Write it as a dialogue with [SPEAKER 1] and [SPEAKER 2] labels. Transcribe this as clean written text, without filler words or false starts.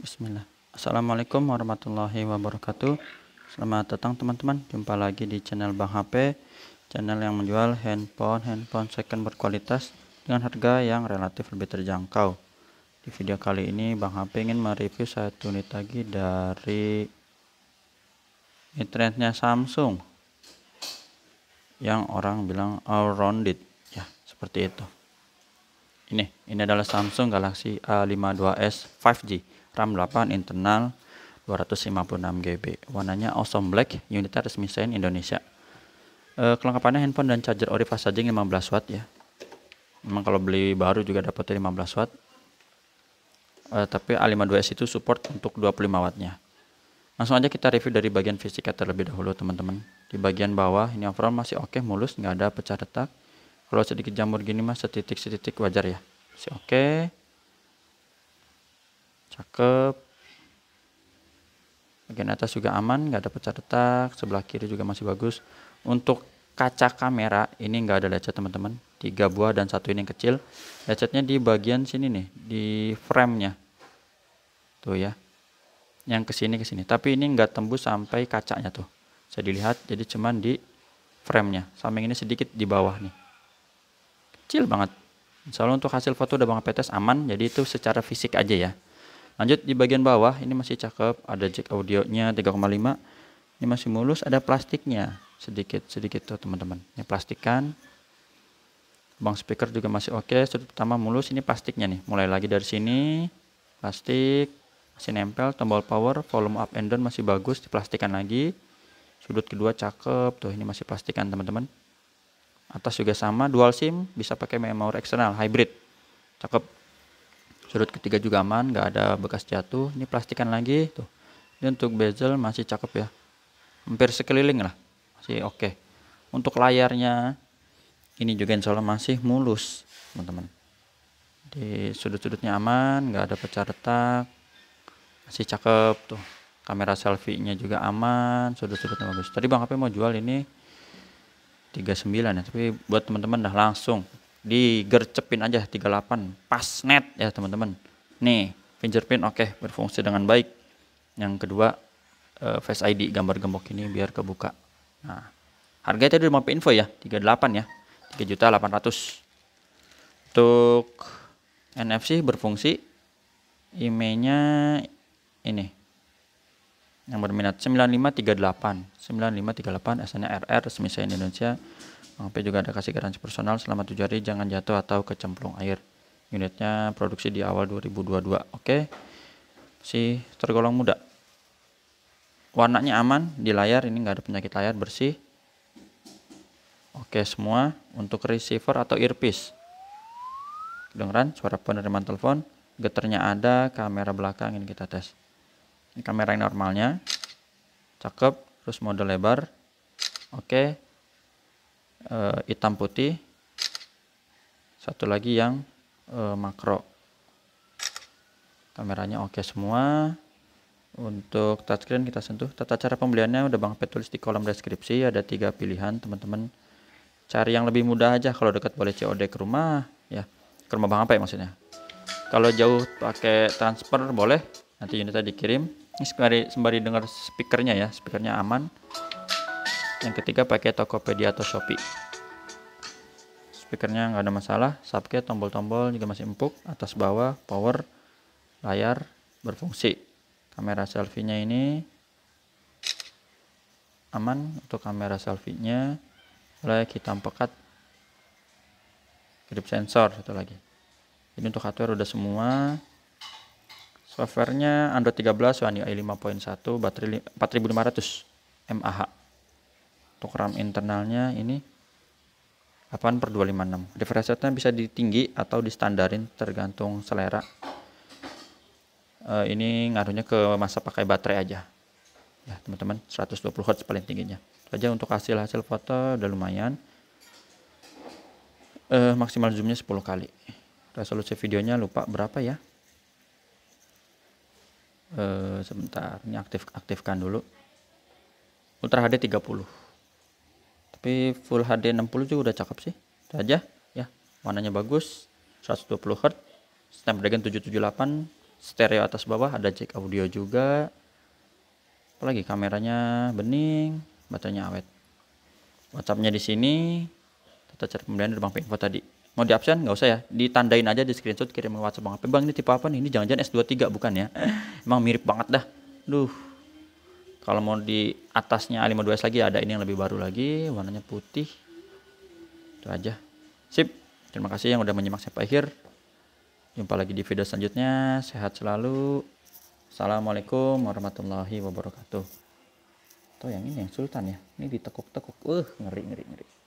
[SPEAKER 1] Bismillah. Assalamualaikum warahmatullahi wabarakatuh. Selamat datang teman-teman. Jumpa lagi di channel Bang HP, channel yang menjual handphone second berkualitas dengan harga yang relatif lebih terjangkau. Di video kali ini Bang HP ingin mereview satu unit lagi dari trendnya Samsung yang orang bilang all rounded ya, seperti itu. Ini adalah Samsung Galaxy A52s 5G, RAM 8, internal 256 GB. Warnanya awesome black, unitnya resmi Shine Indonesia. Kelengkapannya handphone dan charger ori fast charging 15 watt ya. Memang kalau beli baru juga dapatnya 15 watt. Tapi A52s itu support untuk 25 wattnya. Langsung aja kita review dari bagian fisiknya terlebih dahulu teman-teman. Di bagian bawah ini overall masih oke, mulus, nggak ada pecah retak. Kalau sedikit jamur gini mas setitik-setitik wajar ya. Masih oke. Cakep. Bagian atas juga aman, nggak ada pecah retak. Sebelah kiri juga masih bagus. Untuk kaca kamera ini nggak ada lecet teman-teman. 3 buah dan satu ini yang kecil. Lecetnya di bagian sini nih, di frame-nya. Tuh ya. Yang kesini. Tapi ini nggak tembus sampai kacanya tuh. Bisa dilihat, jadi cuman di frame-nya. Samping ini sedikit di bawah nih. Kecil banget. Insya Allah untuk hasil foto udah Bang tes aman, jadi itu secara fisik aja ya. Lanjut di bagian bawah ini masih cakep, ada jack audionya 3,5. Ini masih mulus, ada plastiknya sedikit tuh teman-teman. Ini plastikan. Bang speaker juga masih oke, sudut pertama mulus, ini plastiknya nih. Mulai lagi dari sini, plastik, masih nempel, tombol power, volume up and down masih bagus, diplastikan lagi. Sudut kedua cakep, tuh ini masih plastikan teman-teman. Atas juga sama, dual SIM, bisa pakai memori eksternal, hybrid. Cakep. Sudut ketiga juga aman, nggak ada bekas jatuh. Ini plastikan lagi, tuh. Ini untuk bezel masih cakep ya. Hampir sekeliling lah, masih oke. Untuk layarnya, ini juga insya Allah masih mulus, teman-teman. Di sudut-sudutnya aman, nggak ada pecah retak. Masih cakep, tuh. Kamera selfie-nya juga aman, sudut-sudutnya bagus. Tadi Bang HP mau jual ini 39 ya, tapi buat teman-teman dah langsung digercepin aja 38 pas net ya teman-teman. Nih fingerprint oke, berfungsi dengan baik. Yang kedua Face ID, gambar gembok ini biar kebuka. Nah harganya tadi udah mau info ya, 38 ya, 3.800.000. Untuk NFC berfungsi. IMEI-nya ini yang berminat 9538 SN-nya RR resmi Shine Indonesia. Bang HP juga ada kasih garansi personal selama 7 hari, jangan jatuh atau kecemplung air. Unitnya produksi di awal 2022. Oke. Si tergolong muda. Warnanya aman, di layar ini nggak ada penyakit layar, bersih. Oke semua. Untuk receiver atau earpiece, kedengeran suara penerimaan telepon, getarnya ada, kamera belakang ini kita tes. Ini kamera yang normalnya, cakep, terus mode lebar, oke, hitam putih, satu lagi yang makro, kameranya oke semua. Untuk touchscreen kita sentuh. Tata cara pembeliannya udah Bang Pet tulis di kolom deskripsi, ada 3 pilihan teman-teman. Cari yang lebih mudah aja, kalau dekat boleh COD ke rumah ya, ke rumah Bang Pet maksudnya. Kalau jauh pakai transfer boleh, nanti unitnya dikirim. Ini sembari dengar speakernya ya, speakernya aman. Yang ketiga pakai Tokopedia atau Shopee. Speakernya nggak ada masalah, subcase, tombol-tombol juga masih empuk, atas bawah, power, layar berfungsi. Kamera selfie-nya ini aman, untuk kamera selfie-nya black, hitam pekat, grip sensor satu lagi. Ini untuk hardware udah semua. Softwarenya Android 13, One UI 5.1, baterai 4500 mAh. Untuk RAM internalnya ini 8/256. Refresh rate-nya bisa ditinggi atau distandarin tergantung selera. Ini ngaruhnya ke masa pakai baterai aja. Ya teman-teman, 120 Hz paling tingginya. Itu aja untuk hasil foto udah lumayan. Maksimal zoomnya 10 kali. Resolusi videonya lupa berapa ya. Sebentar, ini aktifkan dulu. Ultra HD 30, tapi Full HD 60 juga udah cakep sih. Itu aja ya, warnanya bagus, 120 Hz, Snapdragon 778, stereo atas bawah, ada jack audio juga. Apalagi kameranya bening, baterainya awet. WhatsAppnya di sini, tata cara pembelian dari Bang Info tadi. Mau di absen nggak usah ya, ditandain aja di screenshot, kirim ke WhatsApp Bang AP. Bang, ini tipe apa nih? Ini jangan-jangan S23 bukan ya? Emang mirip banget dah. Duh. Kalau mau di atasnya A52s lagi ada ini yang lebih baru lagi, warnanya putih. Itu aja. Sip. Terima kasih yang udah menyimak sampai akhir. Jumpa lagi di video selanjutnya. Sehat selalu. Assalamualaikum warahmatullahi wabarakatuh. Tuh yang ini yang Sultan ya. Ini ditekuk-tekuk. Ngeri ngeri ngeri.